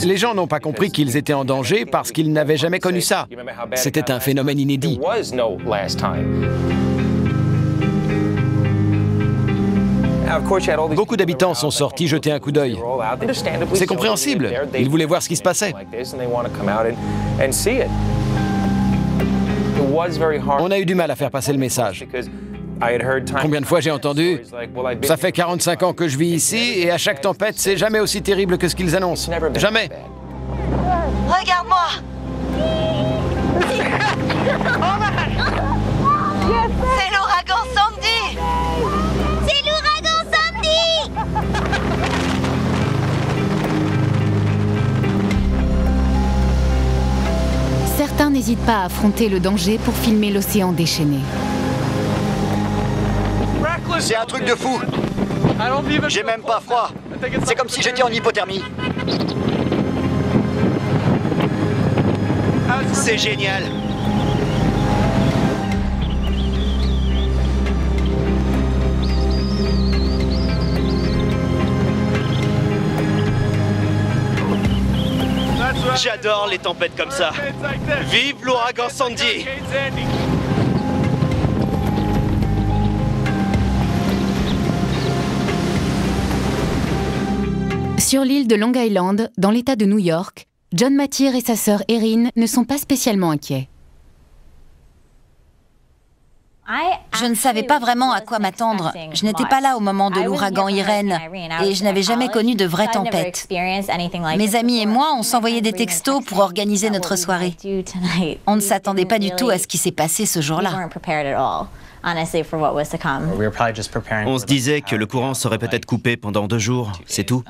Les gens n'ont pas compris qu'ils étaient en danger parce qu'ils n'avaient jamais connu ça. C'était un phénomène inédit. Beaucoup d'habitants sont sortis jeter un coup d'œil. C'est compréhensible, ils voulaient voir ce qui se passait. On a eu du mal à faire passer le message. Combien de fois j'ai entendu « Ça fait 45 ans que je vis ici et à chaque tempête, c'est jamais aussi terrible que ce qu'ils annoncent. Jamais !» Regarde-moi! C'est l'ouragan Sandy! C'est l'ouragan Sandy! Certains n'hésitent pas à affronter le danger pour filmer l'océan déchaîné. C'est un truc de fou. J'ai même pas froid. C'est comme si j'étais en hypothermie. C'est génial. J'adore les tempêtes comme ça. Vive l'ouragan Sandy! Sur l'île de Long Island, dans l'État de New York, John Matir et sa sœur Erin ne sont pas spécialement inquiets. Je ne savais pas vraiment à quoi m'attendre. Je n'étais pas là au moment de l'ouragan Irene et je n'avais jamais connu de vraie tempête. Mes amis et moi, on s'envoyait des textos pour organiser notre soirée. On ne s'attendait pas du tout à ce qui s'est passé ce jour-là. On se disait que le courant serait peut-être coupé pendant 2 jours, c'est tout.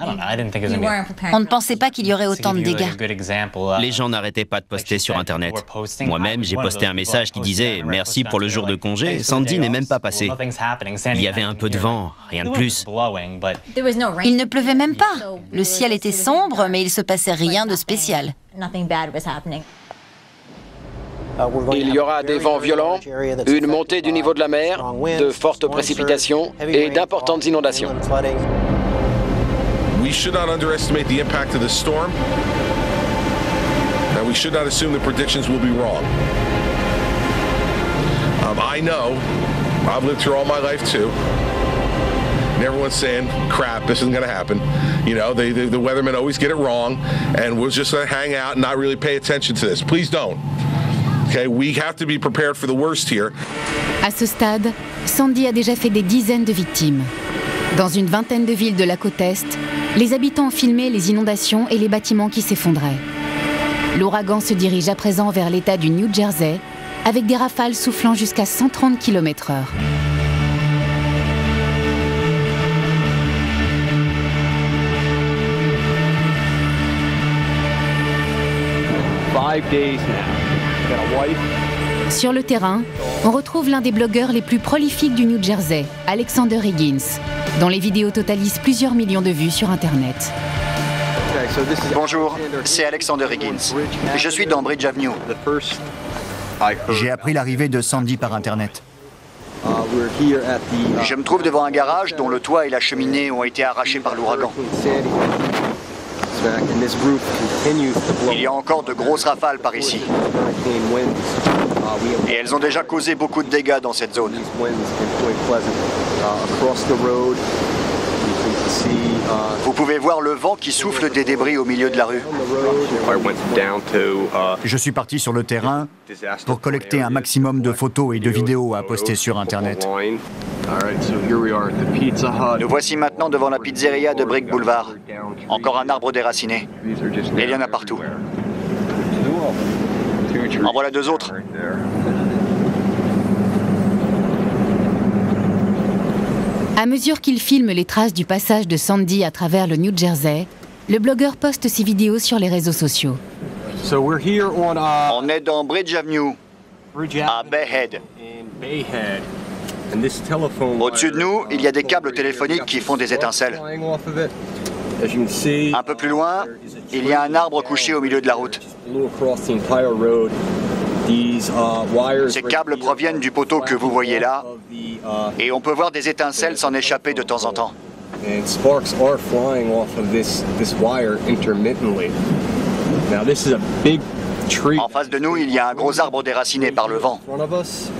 On ne pensait pas qu'il y aurait autant de dégâts. Les gens n'arrêtaient pas de poster sur Internet. Moi-même, j'ai posté un message qui disait « Merci pour le jour de congé, Sandy n'est même pas passé. » Il y avait un peu de vent, rien de plus. Il ne pleuvait même pas. Le ciel était sombre, mais il ne se passait rien de spécial. Il y aura des vents violents, une montée du niveau de la mer, de fortes précipitations et d'importantes inondations. We should not underestimate the impact of this storm, and we should not assume the predictions will be wrong. I know, I've lived through all my life too, and everyone's saying, crap, this isn't going to happen. You know, the weathermen always get it wrong, and we're just going to hang out and not really pay attention to this. Please don't. Okay, we have to be prepared for the worst here. À ce stade, Sandy a déjà fait des dizaines de victimes. Dans une vingtaine de villes de la côte Est, les habitants ont filmé les inondations et les bâtiments qui s'effondraient. L'ouragan se dirige à présent vers l'État du New Jersey, avec des rafales soufflant jusqu'à 130 km/h. Sur le terrain, on retrouve l'un des blogueurs les plus prolifiques du New Jersey, Alexander Higgins, dont les vidéos totalisent plusieurs millions de vues sur Internet. Bonjour, c'est Alexander Higgins. Je suis dans Bridge Avenue. J'ai appris l'arrivée de Sandy par Internet. Je me trouve devant un garage dont le toit et la cheminée ont été arrachés par l'ouragan. Il y a encore de grosses rafales par ici. Et elles ont déjà causé beaucoup de dégâts dans cette zone. Vous pouvez voir le vent qui souffle des débris au milieu de la rue. Je suis parti sur le terrain pour collecter un maximum de photos et de vidéos à poster sur Internet. Nous voici maintenant devant la pizzeria de Brick Boulevard. Encore un arbre déraciné. Et il y en a partout. En voilà 2 autres. À mesure qu'il filme les traces du passage de Sandy à travers le New Jersey, le blogueur poste ses vidéos sur les réseaux sociaux. On est dans Bridge Avenue, à Bay Head. Au-dessus de nous, il y a des câbles téléphoniques qui font des étincelles. Un peu plus loin, il y a un arbre couché au milieu de la route. Ces câbles proviennent du poteau que vous voyez là, et on peut voir des étincelles s'en échapper de temps en temps. And sparks are flying off of this wire intermittently. Now this is a big tree. En face de nous, il y a un gros arbre déraciné par le vent. In front of us.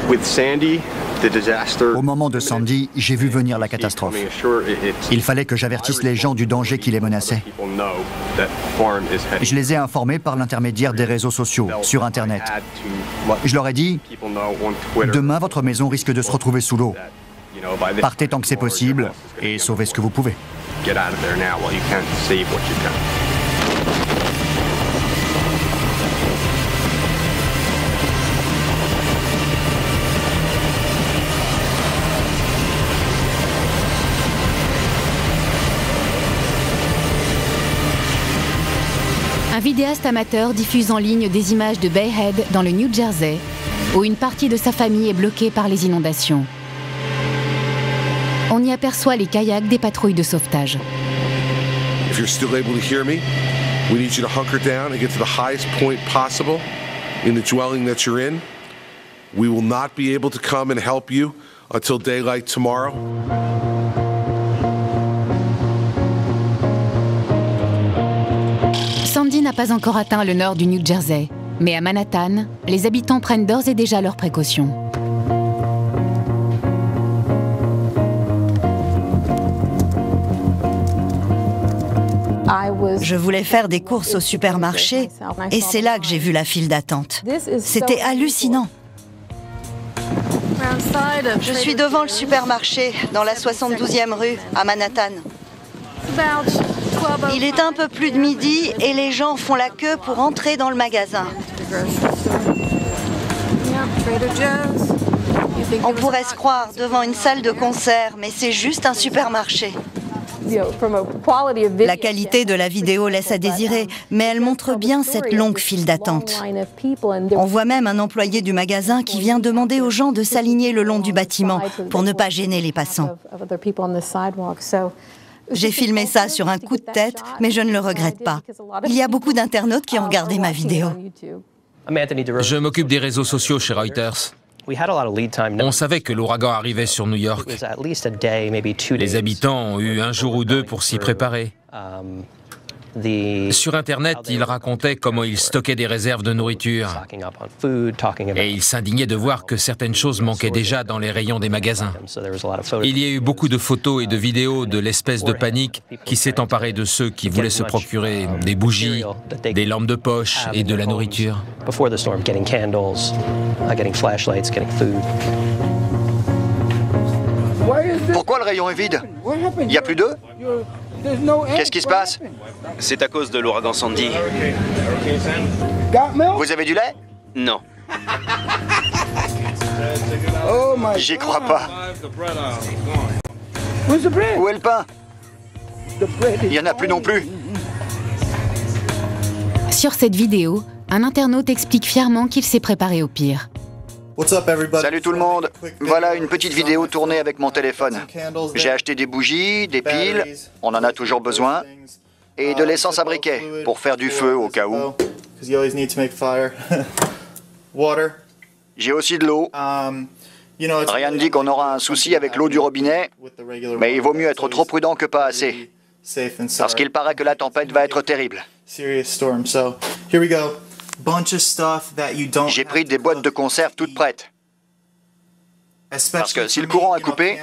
With Sandy, the disaster. Au moment de Sandy, j'ai vu venir la catastrophe. Il fallait que j'avertisse les gens du danger qui les menaçait. Je les ai informés par l'intermédiaire des réseaux sociaux, sur Internet. Je leur ai dit, demain votre maison risque de se retrouver sous l'eau. Partez tant que c'est possible et sauvez ce que vous pouvez. Un vidéaste amateur diffuse en ligne des images de Bay Head dans le New Jersey, où une partie de sa famille est bloquée par les inondations. On y aperçoit les kayaks des patrouilles de sauvetage. If you're still able to hear me, we need you to hunker down and get to the highest point possible in the dwelling that you're in. We will not be able to come and help you until daylight tomorrow. Sandy n'a pas encore atteint le nord du New Jersey, mais à Manhattan, les habitants prennent d'ores et déjà leurs précautions. Je voulais faire des courses au supermarché et c'est là que j'ai vu la file d'attente. C'était hallucinant. Je suis devant le supermarché, dans la 72e rue, à Manhattan. Il est un peu plus de midi et les gens font la queue pour entrer dans le magasin. On pourrait se croire devant une salle de concert, mais c'est juste un supermarché. La qualité de la vidéo laisse à désirer, mais elle montre bien cette longue file d'attente. On voit même un employé du magasin qui vient demander aux gens de s'aligner le long du bâtiment pour ne pas gêner les passants. J'ai filmé ça sur un coup de tête, mais je ne le regrette pas. Il y a beaucoup d'internautes qui ont regardé ma vidéo. Je m'occupe des réseaux sociaux chez Reuters. On savait que l'ouragan arrivait sur New York. Les habitants ont eu un jour ou deux pour s'y préparer. Sur Internet, ils racontaient comment ils stockaient des réserves de nourriture. Et ils s'indignaient de voir que certaines choses manquaient déjà dans les rayons des magasins. Il y a eu beaucoup de photos et de vidéos de l'espèce de panique qui s'est emparée de ceux qui voulaient se procurer des bougies, des lampes de poche et de la nourriture. Pourquoi le rayon est vide? Il n'y a plus d'œufs? Qu'est-ce qui se passe? C'est à cause de l'ouragan Sandy. Vous avez du lait? Non. J'y crois pas. Où est le pain? Il n'y en a plus non plus. Sur cette vidéo, un internaute explique fièrement qu'il s'est préparé au pire. Salut tout le monde. Voilà une petite vidéo tournée avec mon téléphone. J'ai acheté des bougies, des piles, on en a toujours besoin, et de l'essence à briquet pour faire du feu au cas où. J'ai aussi de l'eau. Rien ne dit qu'on aura un souci avec l'eau du robinet, mais il vaut mieux être trop prudent que pas assez. Parce qu'il paraît que la tempête va être terrible. J'ai pris des boîtes de conserve toutes prêtes. Parce que si le courant a coupé,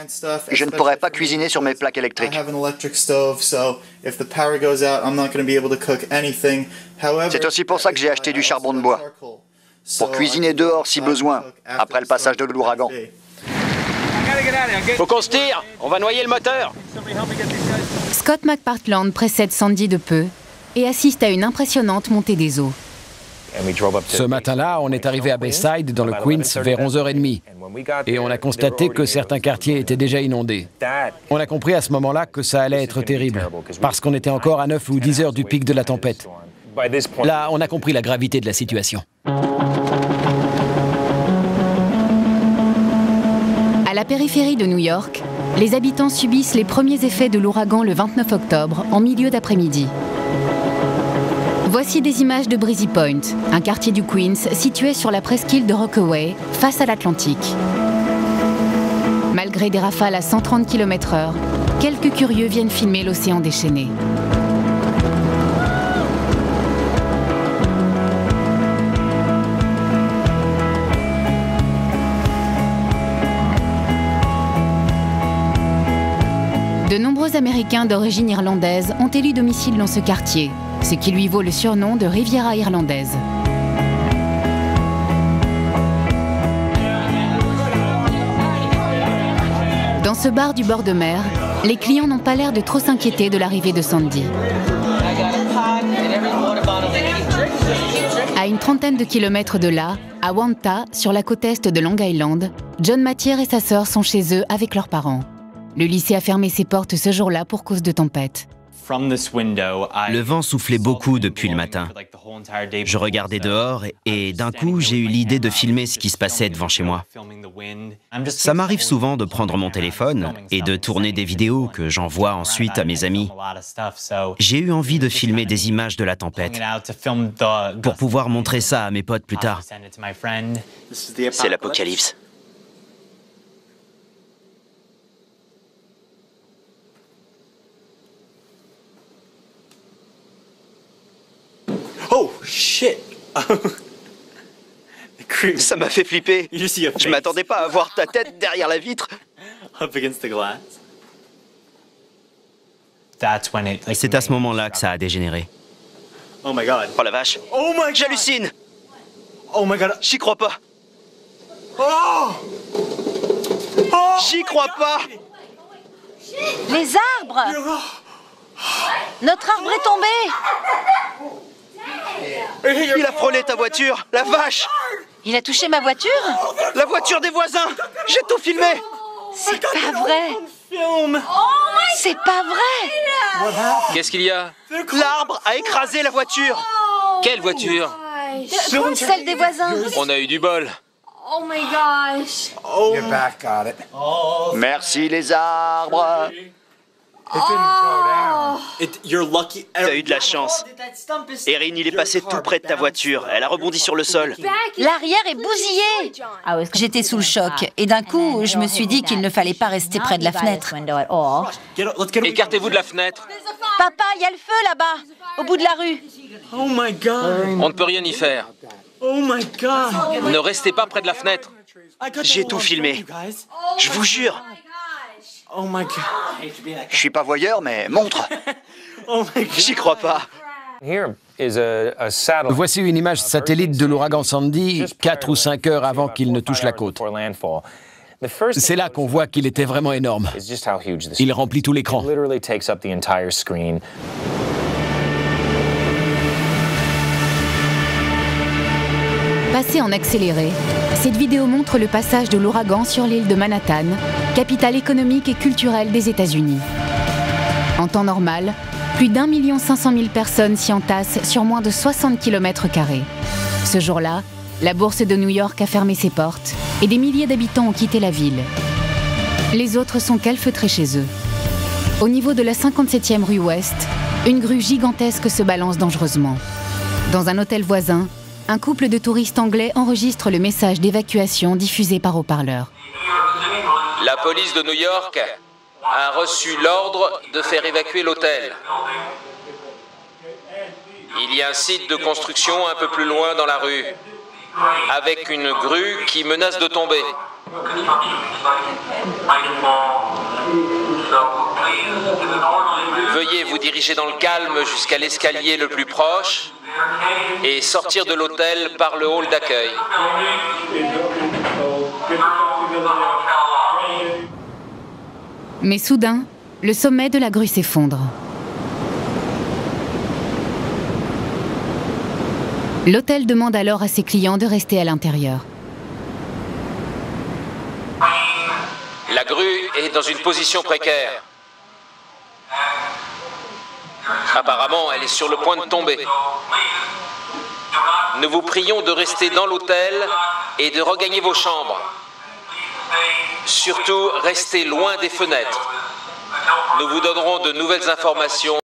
je ne pourrai pas cuisiner sur mes plaques électriques. C'est aussi pour ça que j'ai acheté du charbon de bois. Pour cuisiner dehors si besoin, après le passage de l'ouragan. Faut qu'on se tire, on va noyer le moteur. Scott McPartland précède Sandy de peu et assiste à une impressionnante montée des eaux. Ce matin-là, on est arrivé à Bayside, dans le Queens, vers 11h30. Et on a constaté que certains quartiers étaient déjà inondés. On a compris à ce moment-là que ça allait être terrible, parce qu'on était encore à 9 ou 10 heures du pic de la tempête. Là, on a compris la gravité de la situation. À la périphérie de New York, les habitants subissent les premiers effets de l'ouragan le 29 octobre, en milieu d'après-midi. Voici des images de Breezy Point, un quartier du Queens situé sur la presqu'île de Rockaway, face à l'Atlantique. Malgré des rafales à 130 km/h, quelques curieux viennent filmer l'océan déchaîné. De nombreux Américains d'origine irlandaise ont élu domicile dans ce quartier, ce qui lui vaut le surnom de Riviera irlandaise. Dans ce bar du bord de mer, les clients n'ont pas l'air de trop s'inquiéter de l'arrivée de Sandy. À une trentaine de kilomètres de là, à Wanta, sur la côte est de Long Island, John Mathière et sa sœur sont chez eux avec leurs parents. Le lycée a fermé ses portes ce jour-là pour cause de tempête. Le vent soufflait beaucoup depuis le matin. Je regardais dehors et d'un coup, j'ai eu l'idée de filmer ce qui se passait devant chez moi. Ça m'arrive souvent de prendre mon téléphone et de tourner des vidéos que j'envoie ensuite à mes amis. J'ai eu envie de filmer des images de la tempête pour pouvoir montrer ça à mes potes plus tard. C'est l'apocalypse. Oh, shit! Ça m'a fait flipper. Je m'attendais pas à voir ta tête derrière la vitre. C'est à ce moment-là que ça a dégénéré. Oh my god. Oh la vache. Oh my god. J'hallucine. Oh my god. J'y crois pas. Oh! J'y crois pas. Les arbres! Notre arbre est tombé! Il a frôlé ta voiture, la vache! Il a touché ma voiture? La voiture des voisins! J'ai tout filmé! C'est pas vrai! C'est pas vrai! Qu'est-ce qu'il y a? L'arbre a écrasé la voiture! Quelle voiture? Celle des voisins! On a eu du bol. Oh my gosh! Your back got it. Merci les arbres! T'as eu de la chance. Erin, il est passé tout près de ta voiture. Elle a rebondi sur le sol. L'arrière est bousillé! J'étais sous le choc et d'un coup, je me suis dit qu'il ne fallait pas rester près de la fenêtre. Écartez-vous de la fenêtre. Papa, il y a le feu là-bas, au bout de la rue. Oh my god! On ne peut rien y faire. Oh my god! Ne restez pas près de la fenêtre. J'ai tout filmé. Je vous jure. Oh my god! Je suis pas voyeur, mais montre. J'y crois pas. Voici une image satellite de l'ouragan Sandy, 4 ou 5 heures avant qu'il ne touche la côte. C'est là qu'on voit qu'il était vraiment énorme. Il remplit tout l'écran. Passée en accéléré, cette vidéo montre le passage de l'ouragan sur l'île de Manhattan, capitale économique et culturelle des États-Unis. En temps normal, plus d'1 500 000 personnes s'y entassent sur moins de 60 km². Ce jour-là, la bourse de New York a fermé ses portes et des milliers d'habitants ont quitté la ville. Les autres sont calfeutrés chez eux. Au niveau de la 57e rue Ouest, une grue gigantesque se balance dangereusement. Dans un hôtel voisin, un couple de touristes anglais enregistre le message d'évacuation diffusé par haut-parleur. La police de New York a reçu l'ordre de faire évacuer l'hôtel. Il y a un site de construction un peu plus loin dans la rue, avec une grue qui menace de tomber. Veuillez vous diriger dans le calme jusqu'à l'escalier le plus proche et sortir de l'hôtel par le hall d'accueil. Mais soudain, le sommet de la grue s'effondre. L'hôtel demande alors à ses clients de rester à l'intérieur. La grue est dans une position précaire. Apparemment, elle est sur le point de tomber. Nous vous prions de rester dans l'hôtel et de regagner vos chambres. Surtout, restez loin des fenêtres. Nous vous donnerons de nouvelles informations